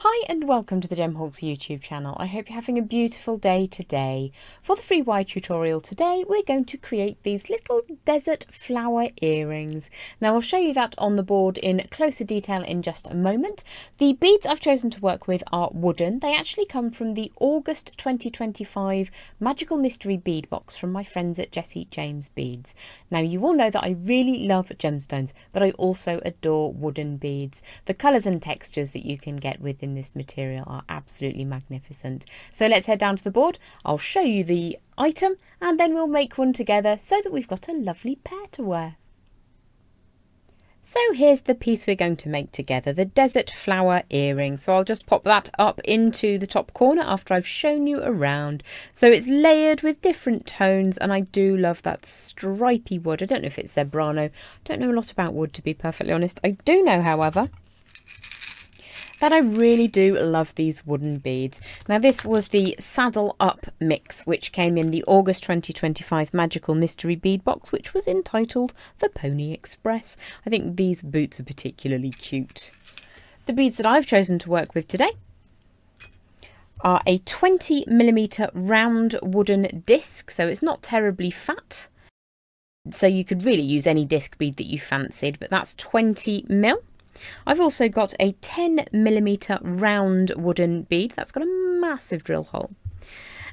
Hi and welcome to the Gemhawks YouTube channel. I hope you're having a beautiful day today. For the free wire tutorial today, we're going to create these little desert flower earrings. Now I'll show you that on the board in closer detail in just a moment. The beads I've chosen to work with are wooden. They actually come from the August 2025 Magical Mystery Bead Box from my friends at Jessie James Beads. Now you all know that I really love gemstones, but I also adore wooden beads. The colours and textures that you can get within this material are absolutely magnificent. So let's head down to the board. I'll show you the item and then we'll make one together so that we've got a lovely pair to wear. So here's the piece we're going to make together, the desert flower earring. So I'll just pop that up into the top corner after I've shown you around. So it's layered with different tones and I do love that stripy wood. I don't know if it's zebrano. I don't know a lot about wood, to be perfectly honest. I do know, however, that I really do love these wooden beads. Now this was the Saddle Up mix, which came in the August 2025 Magical Mystery Bead Box, which was entitled the Pony Express. I think these boots are particularly cute. The beads that I've chosen to work with today are a 20mm round wooden disc, so it's not terribly fat. So you could really use any disc bead that you fancied, but that's 20mm. I've also got a 10mm round wooden bead that's got a massive drill hole.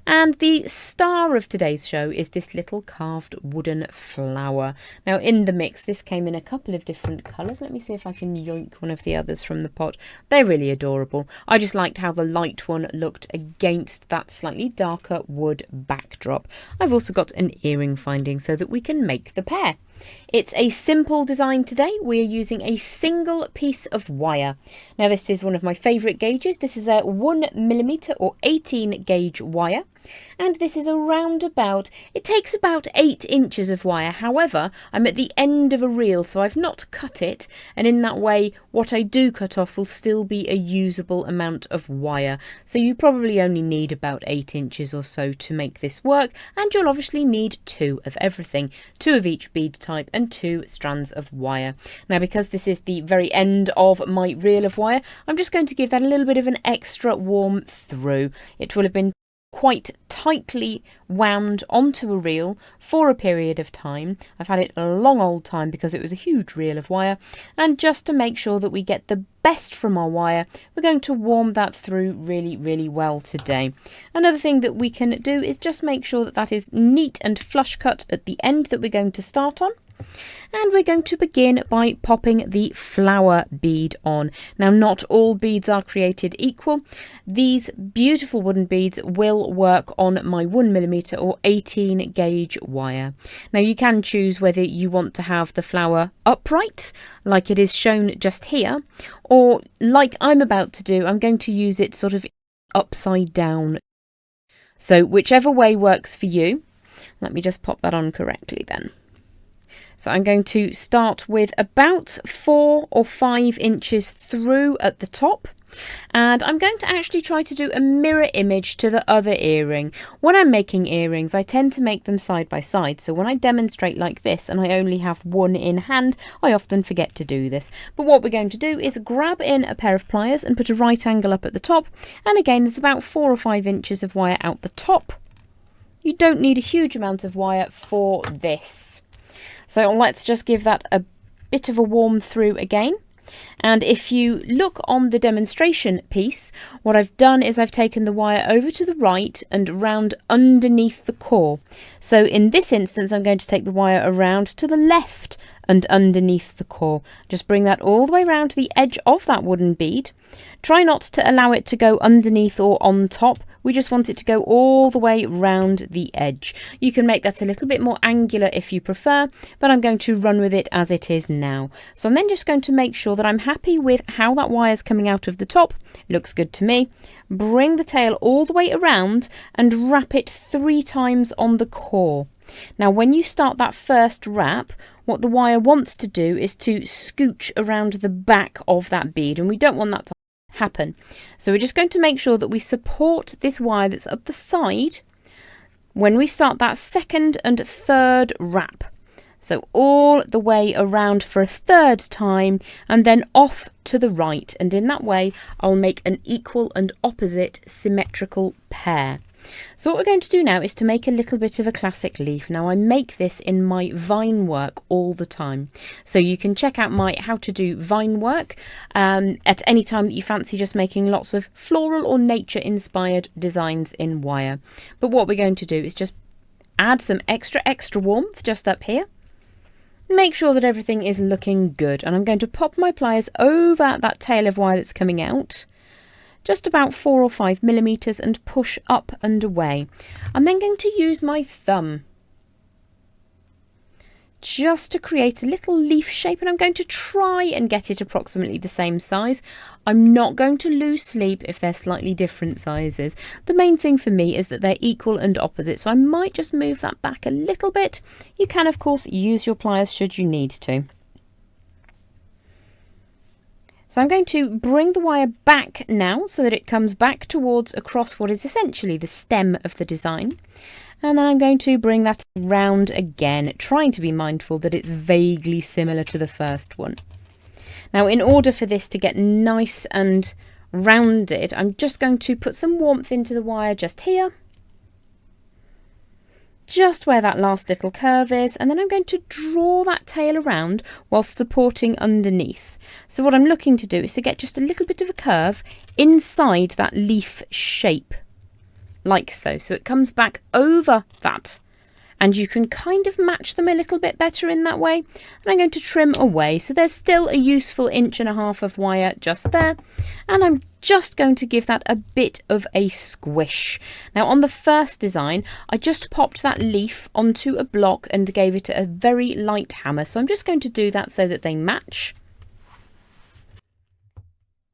And the star of today's show is this little carved wooden flower. Now in the mix, this came in a couple of different colours. Let me see if I can yoink one of the others from the pot. They're really adorable. I just liked how the light one looked against that slightly darker wood backdrop. I've also got an earring finding so that we can make the pair. It's a simple design today. We're using a single piece of wire. Now this is one of my favourite gauges. This is a 1mm or 18 gauge wire. And this is around about, it takes about 8 inches of wire. However, I'm at the end of a reel, so I've not cut it. And in that way, what I do cut off will still be a usable amount of wire. So you probably only need about 8 inches or so to make this work. And you'll obviously need 2 of everything, 2 of each bead type and 2 strands of wire. Now, because this is the very end of my reel of wire, I'm just going to give that a little bit of an extra warm through. It will have been quite tightly wound onto a reel for a period of time. I've had it a long old time because it was a huge reel of wire, and just to make sure that we get the best from our wire, we're going to warm that through really well today. Another thing that we can do is just make sure that that is neat and flush cut at the end that we're going to start on. And we're going to begin by popping the flower bead on. Now, not all beads are created equal. These beautiful wooden beads will work on my 1mm or 18 gauge wire. Now, you can choose whether you want to have the flower upright, like it is shown just here, or like I'm about to do, I'm going to use it sort of upside down. So whichever way works for you. Let me just pop that on correctly then. So I'm going to start with about 4 or 5 inches through at the top. And I'm going to actually try to do a mirror image to the other earring. When I'm making earrings, I tend to make them side by side. So when I demonstrate like this and I only have one in hand, I often forget to do this. But what we're going to do is grab in a pair of pliers and put a right angle up at the top. And again, there's about 4 or 5 inches of wire out the top. You don't need a huge amount of wire for this. So let's just give that a bit of a warm through again. And if you look on the demonstration piece, what I've done is I've taken the wire over to the right and round underneath the core. So in this instance, I'm going to take the wire around to the left and underneath the core. Just bring that all the way around to the edge of that wooden bead. Try not to allow it to go underneath or on top. We just want it to go all the way round the edge. You can make that a little bit more angular if you prefer, but I'm going to run with it as it is now. So I'm then just going to make sure that I'm happy with how that wire is coming out of the top. Looks good to me. Bring the tail all the way around and wrap it 3 times on the core. Now, when you start that first wrap, what the wire wants to do is to scooch around the back of that bead, and we don't want that to happen. So we're just going to make sure that we support this wire that's up the side when we start that second and third wrap. So all the way around for a third time and then off to the right, and in that way I'll make an equal and opposite symmetrical pair. So what we're going to do now is to make a little bit of a classic leaf. Now I make this in my vine work all the time, so you can check out my how to do vine work at any time that you fancy just making lots of floral or nature inspired designs in wire. But what we're going to do is just add some extra warmth just up here. Make sure that everything is looking good, and I'm going to pop my pliers over that tail of wire that's coming out, just about 4 or 5 millimeters, and push up and away. I'm then going to use my thumb just to create a little leaf shape, and I'm going to try and get it approximately the same size. I'm not going to lose sleep if they're slightly different sizes. The main thing for me is that they're equal and opposite, so I might just move that back a little bit. You can of course use your pliers should you need to. So I'm going to bring the wire back now so that it comes back towards across what is essentially the stem of the design. And then I'm going to bring that round again, trying to be mindful that it's vaguely similar to the first one. Now, in order for this to get nice and rounded, I'm just going to put some warmth into the wire just here, just where that last little curve is, and then I'm going to draw that tail around whilst supporting underneath. So what I'm looking to do is to get just a little bit of a curve inside that leaf shape, like so. So it comes back over that, and you can kind of match them a little bit better in that way. And I'm going to trim away, so there's still a useful 1.5 inches of wire just there, and I'm just going to give that a bit of a squish. Now on the first design I just popped that leaf onto a block and gave it a very light hammer, so I'm just going to do that so that they match.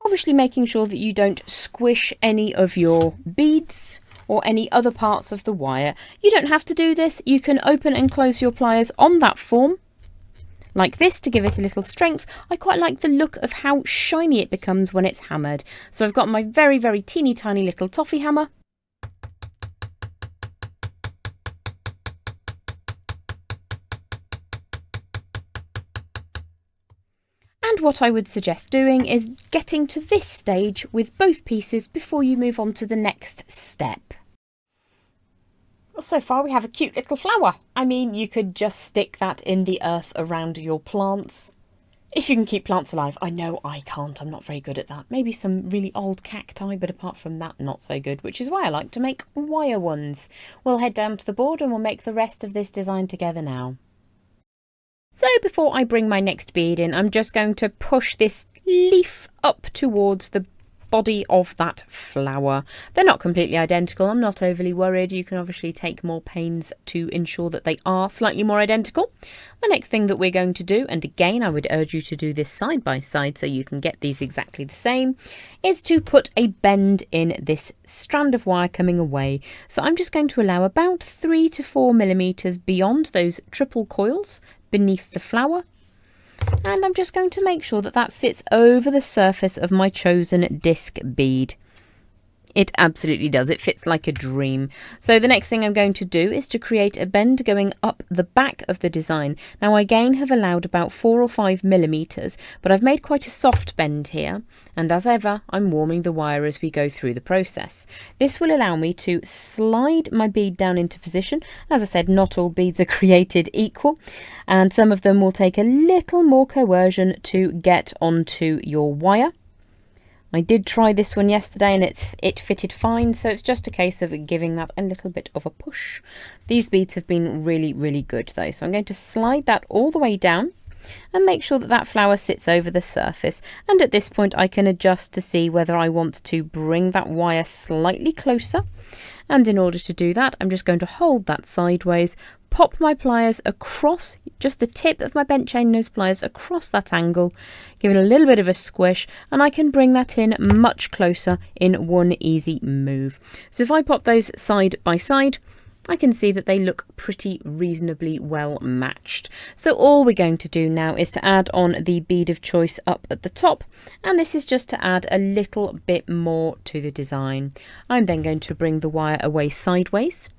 Obviously making sure that you don't squish any of your beads or any other parts of the wire. You don't have to do this. You can open and close your pliers on that form like this to give it a little strength. I quite like the look of how shiny it becomes when it's hammered. So I've got my very teeny tiny little toffee hammer. And what I would suggest doing is getting to this stage with both pieces before you move on to the next step. Well, so far we have a cute little flower. I mean, you could just stick that in the earth around your plants. If you can keep plants alive. I know I can't, I'm not very good at that. Maybe some really old cacti, but apart from that, not so good, which is why I like to make wire ones. We'll head down to the board and we'll make the rest of this design together now. So before I bring my next bead in, I'm just going to push this leaf up towards the body of that flower. They're not completely identical. I'm not overly worried. You can obviously take more pains to ensure that they are slightly more identical. The next thing that we're going to do, and again I would urge you to do this side by side so you can get these exactly the same, is to put a bend in this strand of wire coming away. So I'm just going to allow about 3 to 4 millimeters beyond those triple coils beneath the flower, and I'm just going to make sure that that sits over the surface of my chosen disc bead. It absolutely does. It fits like a dream. So the next thing I'm going to do is to create a bend going up the back of the design. Now I again have allowed about 4 or 5 millimeters, but I've made quite a soft bend here. And as ever, I'm warming the wire as we go through the process. This will allow me to slide my bead down into position. As I said, not all beads are created equal, and some of them will take a little more coercion to get onto your wire. I did try this one yesterday and it fitted fine, so it's just a case of giving that a little bit of a push. These beads have been really good though, so I'm going to slide that all the way down and make sure that that flower sits over the surface. And at this point I can adjust to see whether I want to bring that wire slightly closer. And in order to do that, I'm just going to hold that sideways, pop my pliers across, just the tip of my bent chain nose pliers across that angle, give it a little bit of a squish, and I can bring that in much closer in one easy move. So if I pop those side by side, I can see that they look pretty reasonably well matched. So all we're going to do now is to add on the bead of choice up at the top, and this is just to add a little bit more to the design. I'm then going to bring the wire away sideways,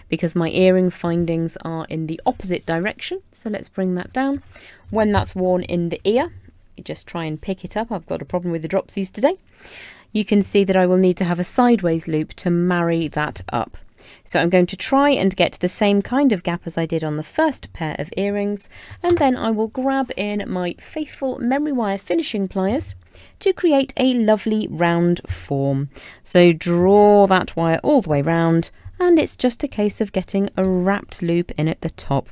because my earring findings are in the opposite direction. So let's bring that down. When that's worn in the ear, you just try and pick it up. I've got a problem with the dropsies today. You can see that I will need to have a sideways loop to marry that up. So I'm going to try and get the same kind of gap as I did on the first pair of earrings, and then I will grab in my faithful memory wire finishing pliers to create a lovely round form. So draw that wire all the way round, and it's just a case of getting a wrapped loop in at the top.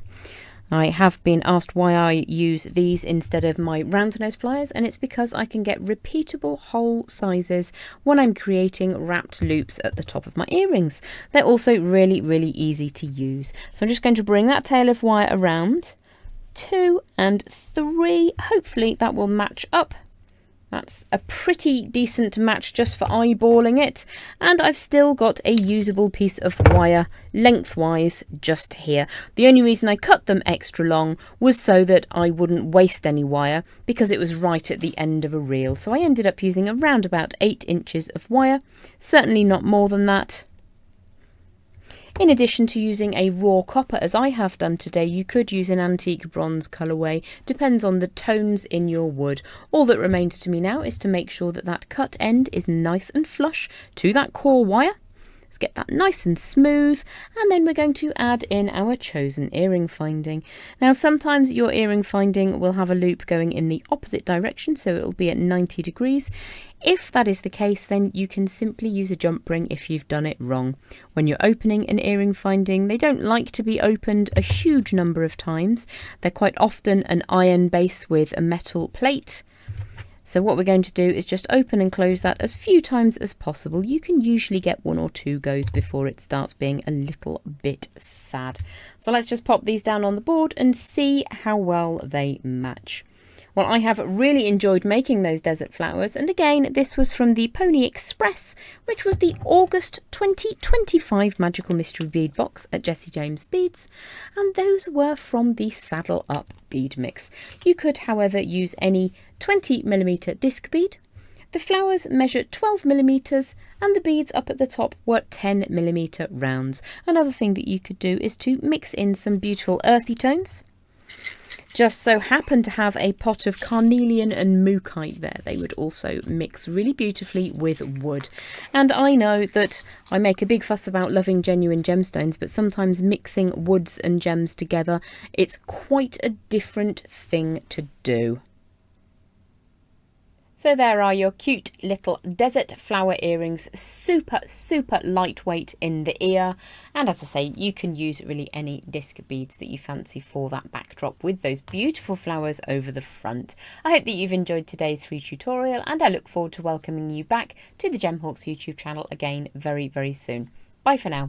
I have been asked why I use these instead of my round nose pliers, and it's because I can get repeatable hole sizes when I'm creating wrapped loops at the top of my earrings. They're also really, really easy to use. So I'm just going to bring that tail of wire around, 2 and 3. Hopefully that will match up. That's a pretty decent match just for eyeballing it, and I've still got a usable piece of wire lengthwise just here. The only reason I cut them extra long was so that I wouldn't waste any wire, because it was right at the end of a reel. So I ended up using around about 8 inches of wire, certainly not more than that. In addition to using a raw copper as I have done today, you could use an antique bronze colourway, depends on the tones in your wood. All that remains to me now is to make sure that that cut end is nice and flush to that core wire. Let's get that nice and smooth, and then we're going to add in our chosen earring finding. Now sometimes your earring finding will have a loop going in the opposite direction, so it will be at 90 degrees. If that is the case, then you can simply use a jump ring if you've done it wrong. When you're opening an earring finding, they don't like to be opened a huge number of times. They're quite often an iron base with a metal plate. So what we're going to do is just open and close that as few times as possible. You can usually get 1 or 2 goes before it starts being a little bit sad. So let's just pop these down on the board and see how well they match. Well, I have really enjoyed making those desert flowers, and again, this was from the Pony Express, which was the August 2025 Magical Mystery Bead Box at Jessie James Beads, and those were from the Saddle Up bead mix. You could, however, use any 20mm disc bead. The flowers measure 12mm, and the beads up at the top were 10mm rounds. Another thing that you could do is to mix in some beautiful earthy tones. Just so happen to have a pot of carnelian and mookaite there. They would also mix really beautifully with wood. And I know that I make a big fuss about loving genuine gemstones, but sometimes mixing woods and gems together, it's quite a different thing to do. So there are your cute little desert flower earrings, super, super lightweight in the ear. And as I say, you can use really any disc beads that you fancy for that backdrop with those beautiful flowers over the front. I hope that you've enjoyed today's free tutorial, and I look forward to welcoming you back to the Gemhawks YouTube channel again very, very soon. Bye for now.